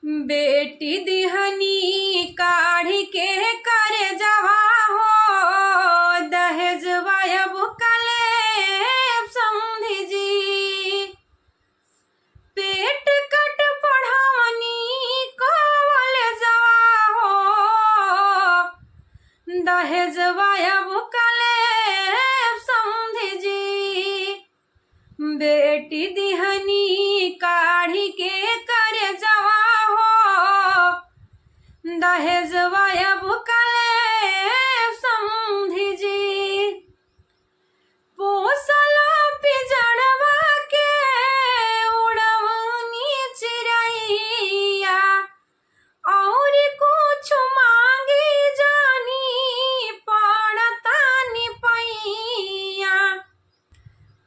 बेटी दिहनी काढ़ी के करे जवा हो दहेज वायब कले समधी जी। पेट कट पढ़ावनी कवल जवा हो दहेज वायब कले समधी जी। बेटी दिहनी काढ़ी के करे जवा दहेज वायब कले समधी जी। पोसला पिजड़वा के उड़वनी चिड़ैया और कुछ मांगी जानी पड़तानी पैया।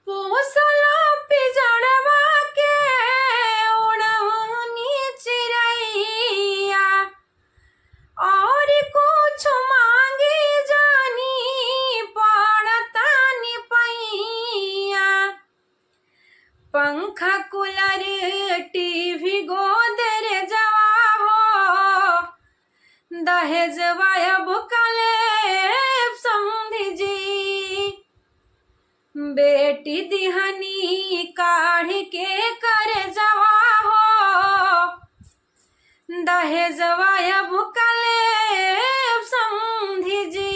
पोसला पिजड़वा के उड़वनी चिड़ैया और कुछ मांगी जानी पड़तानी पैया। पंखा कूलर टीवी गोदर जवा हो दहेज वायब कले समधी जी। बेटी दिहनी काढ़ी के करे जवा हो दहेज वायब कले समधी जी।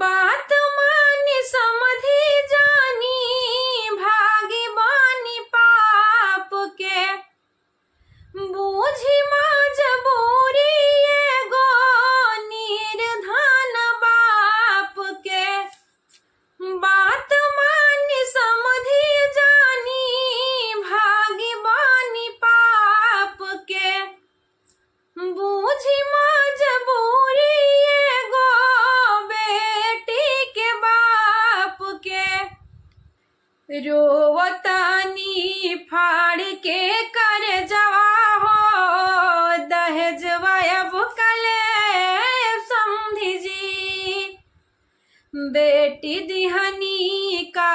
बात मानी समधी जानी भागी बानी पाप के बूझी मजबूरी एगो निर्धन बाप के। बात मानी समधी जानी भागी बानी पाप के बूझी मजबूरी एगो बेटी के बाप के। रोवतानी फाड़ के करे जवा हो दहेज वायब कले समधी जी। बेटी दिहनी का